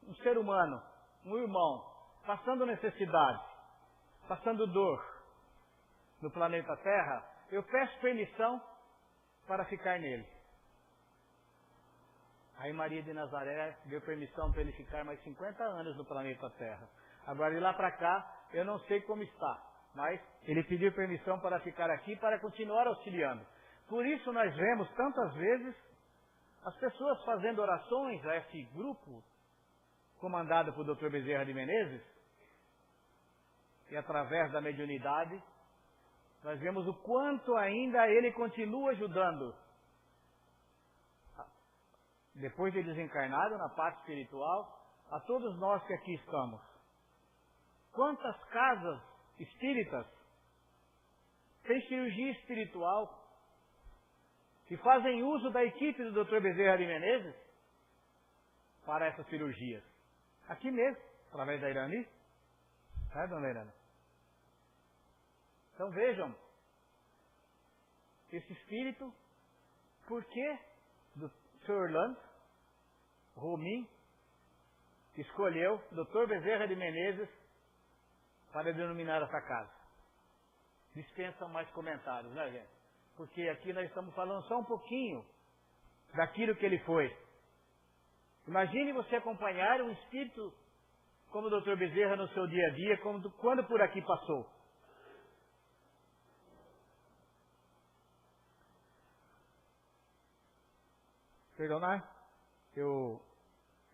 um ser humano, um irmão, passando necessidade, passando dor no planeta Terra, eu peço permissão para ficar nele. Aí Maria de Nazaré deu permissão para ele ficar mais 50 anos no planeta Terra. Agora de lá para cá, eu não sei como está, mas ele pediu permissão para ficar aqui para continuar auxiliando. Por isso nós vemos tantas vezes as pessoas fazendo orações a esse grupo comandado por Dr. Bezerra de Menezes, e através da mediunidade nós vemos o quanto ainda ele continua ajudando, depois de desencarnado na parte espiritual, a todos nós que aqui estamos. Quantas casas espíritas têm cirurgia espiritual e fazem uso da equipe do Dr. Bezerra de Menezes para essas cirurgias. Aqui mesmo, através da Irani. Né, dona Irani? Então vejam, esse espírito, por que do Sr. Orlando Romim escolheu Dr. Bezerra de Menezes para denominar essa casa? Dispensa mais comentários, né, gente? Porque aqui nós estamos falando só um pouquinho daquilo que ele foi. Imagine você acompanhar um espírito como o Dr. Bezerra no seu dia a dia, quando por aqui passou. Perdonar? Eu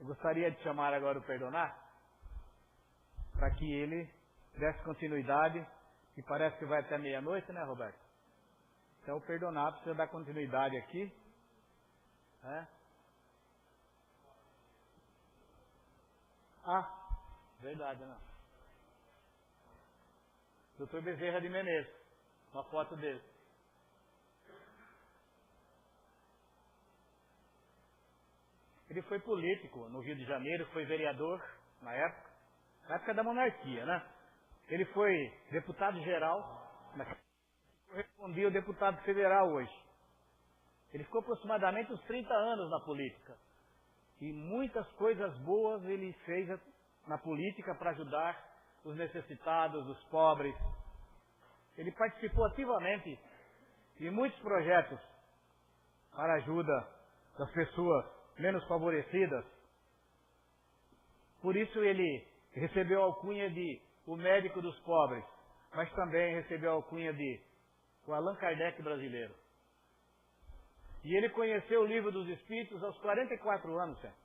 gostaria de chamar agora o Perdonar para que ele desse continuidade, que parece que vai até meia-noite, né, Roberto? Então o Perdonar precisa dar continuidade aqui. Né? Ah, verdade, não. Dr. Bezerra de Menezes, uma foto dele. Ele foi político no Rio de Janeiro, foi vereador na época da monarquia, né? Ele foi deputado-geral, correspondia ao deputado federal hoje. Ele ficou aproximadamente uns 30 anos na política. E muitas coisas boas ele fez na política para ajudar os necessitados, os pobres. Ele participou ativamente de muitos projetos para a ajuda das pessoas menos favorecidas. Por isso ele Recebeu a alcunha de o médico dos pobres, mas também recebeu a alcunha de o Allan Kardec brasileiro. E ele conheceu o Livro dos Espíritos aos 44 anos, certo?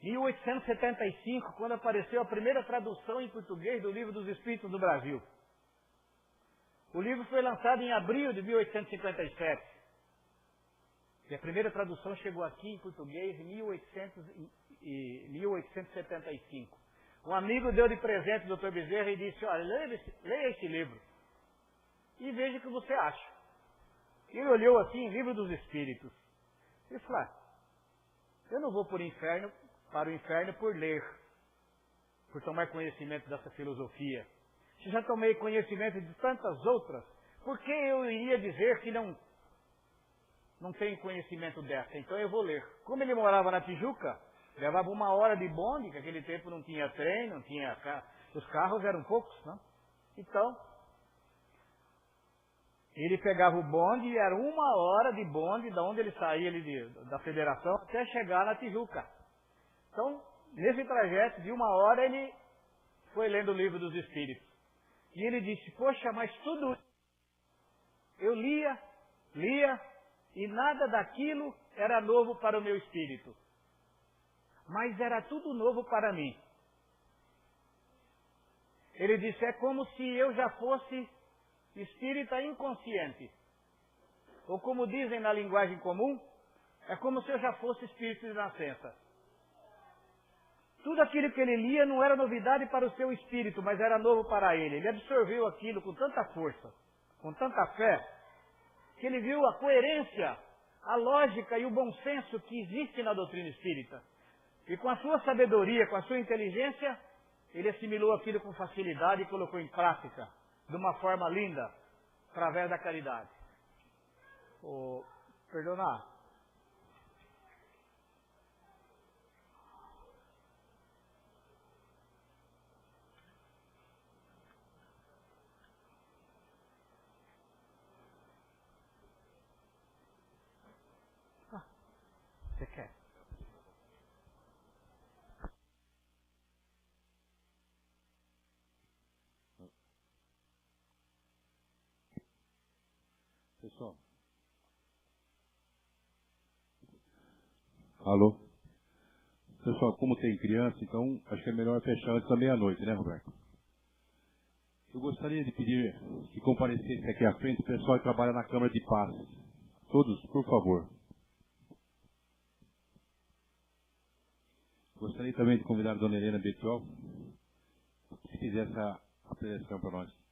1875, quando apareceu a primeira tradução em português do Livro dos Espíritos no Brasil. O livro foi lançado em abril de 1857. E a primeira tradução chegou aqui em português em 1875. Um amigo deu de presente ao Dr. Bezerra e disse, olha, leia esse livro e veja o que você acha. Ele olhou assim, Livro dos Espíritos. Ele falou, eu não vou para o inferno por ler, por tomar conhecimento dessa filosofia. Se já tomei conhecimento de tantas outras, por que eu iria dizer que não tenho conhecimento dessa? Então eu vou ler. Como ele morava na Tijuca, levava 1 hora de bonde, que naquele tempo não tinha trem, não tinha os carros eram poucos, não? Então, ele pegava o bonde e era 1 hora de bonde, da onde ele saía ali da Federação, até chegar na Tijuca. Então, nesse trajeto de 1 hora, ele foi lendo o Livro dos Espíritos. E ele disse, poxa, mas tudo eu lia, e nada daquilo era novo para o meu espírito. Mas era tudo novo para mim. Ele disse, é como se eu já fosse espírita inconsciente. Ou como dizem na linguagem comum, é como se eu já fosse espírito de nascença. Tudo aquilo que ele lia não era novidade para o seu espírito, mas era novo para ele. Ele absorveu aquilo com tanta força, com tanta fé, que ele viu a coerência, a lógica e o bom senso que existe na doutrina espírita. E com a sua sabedoria, com a sua inteligência, ele assimilou aquilo com facilidade e colocou em prática, de uma forma linda, através da caridade. Perdonar. Você quer? Pessoal. Alô? Pessoal, como tem criança, então acho que é melhor fechar antes da meia-noite, né, Roberto? Eu gostaria de pedir que comparecesse aqui à frente o pessoal que trabalha na Câmara de Paz. Todos, por favor. Gostaria também de convidar a dona Helena Betiol, se fizesse a apresentação para nós.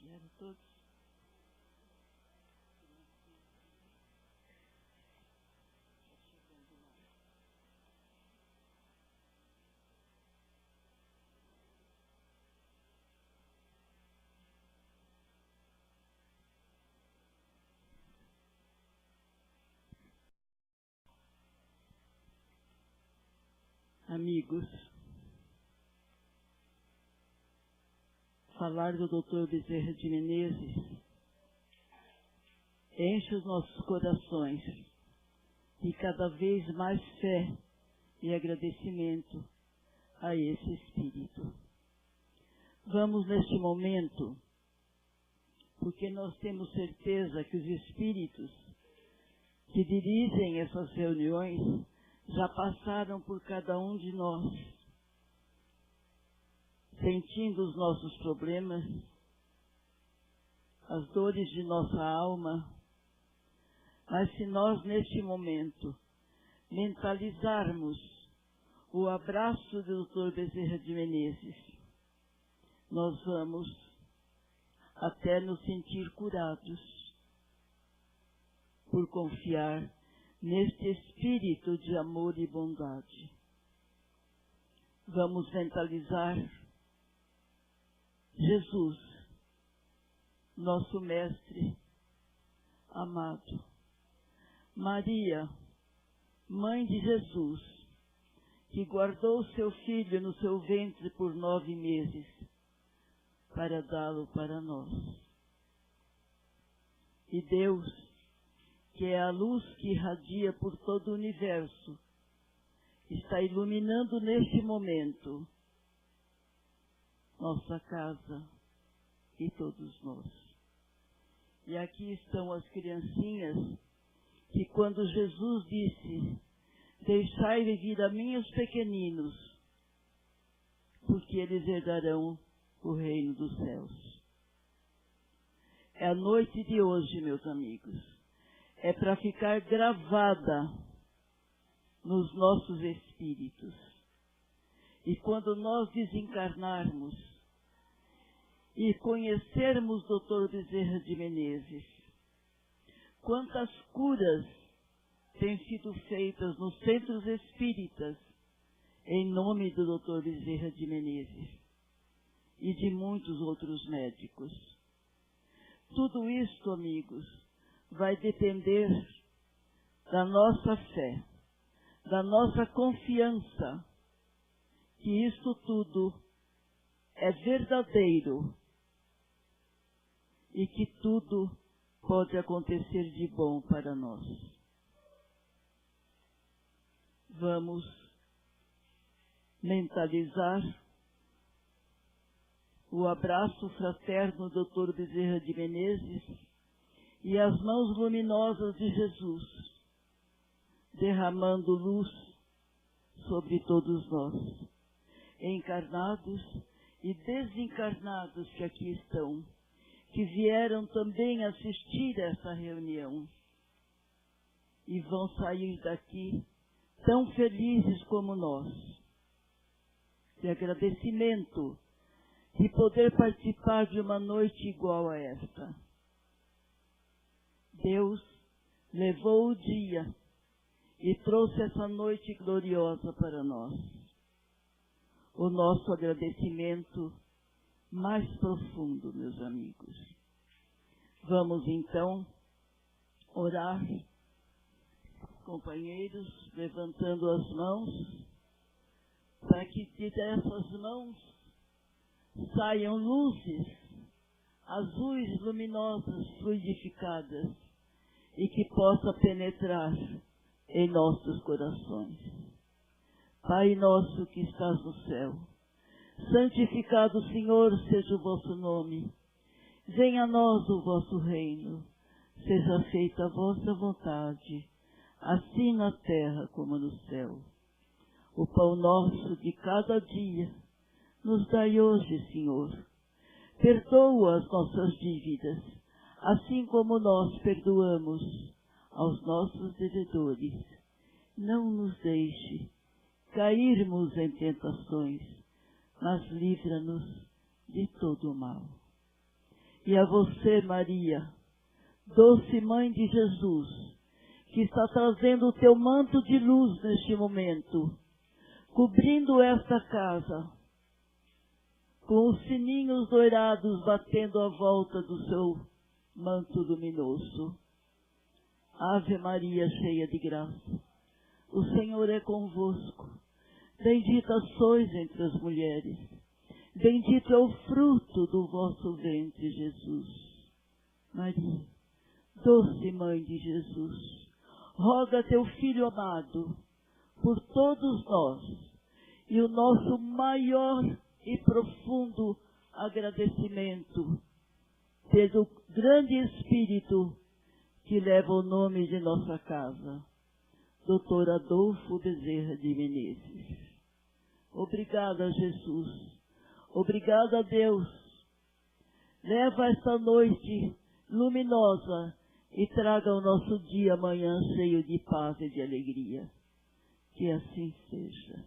Vieram todos. Amigos, falar do Dr. Bezerra de Menezes enche os nossos corações de cada vez mais fé e agradecimento a esse Espírito. Vamos neste momento, porque nós temos certeza que os Espíritos que dirigem essas reuniões já passaram por cada um de nós, sentindo os nossos problemas, as dores de nossa alma. Mas se nós, neste momento, mentalizarmos o abraço do Dr. Bezerra de Menezes, nós vamos até nos sentir curados por confiar neste espírito de amor e bondade. Vamos mentalizar Jesus, nosso Mestre amado. Maria, Mãe de Jesus, que guardou seu filho no seu ventre por 9 meses, para dá-lo para nós. E Deus, que é a luz que irradia por todo o universo, está iluminando neste momento nossa casa e todos nós. E aqui estão as criancinhas que, quando Jesus disse: deixai vir a mim os pequeninos, porque eles herdarão o reino dos céus. É a noite de hoje, meus amigos. É para ficar gravada nos nossos espíritos. E quando nós desencarnarmos e conhecermos o Dr. Bezerra de Menezes, quantas curas têm sido feitas nos centros espíritas em nome do Dr. Bezerra de Menezes e de muitos outros médicos. Tudo isto, amigos, vai depender da nossa fé, da nossa confiança que isto tudo é verdadeiro e que tudo pode acontecer de bom para nós. Vamos mentalizar o abraço fraterno do Dr. Bezerra de Menezes e as mãos luminosas de Jesus, derramando luz sobre todos nós, encarnados e desencarnados que aqui estão, que vieram também assistir a essa reunião e vão sair daqui tão felizes como nós, de agradecimento de poder participar de uma noite igual a esta. Deus levou o dia e trouxe essa noite gloriosa para nós. O nosso agradecimento mais profundo, meus amigos. Vamos então orar, companheiros, levantando as mãos, para que dessas mãos saiam luzes azuis, luminosas, fluidificadas, e que possa penetrar em nossos corações. Pai nosso que estás no céu, santificado, Senhor, seja o vosso nome. Venha a nós o vosso reino. Seja feita a vossa vontade, assim na terra como no céu. O pão nosso de cada dia nos dai hoje, Senhor. Perdoa as nossas dívidas, assim como nós perdoamos aos nossos devedores. Não nos deixe cairmos em tentações, mas livra-nos de todo o mal. E a você, Maria, doce Mãe de Jesus, que está trazendo o teu manto de luz neste momento, cobrindo esta casa, com os sininhos dourados batendo à volta do seu manto luminoso. Ave Maria, cheia de graça, o Senhor é convosco. Bendita sois entre as mulheres, bendito é o fruto do vosso ventre, Jesus. Maria, doce Mãe de Jesus, roga teu Filho amado por todos nós, e o nosso maior e profundo agradecimento pelo grande Espírito que leva o nome de nossa casa, Dr. Adolfo Bezerra de Menezes. Obrigada, Jesus. Obrigada, Deus. Leva esta noite luminosa e traga o nosso dia amanhã cheio de paz e de alegria. Que assim seja.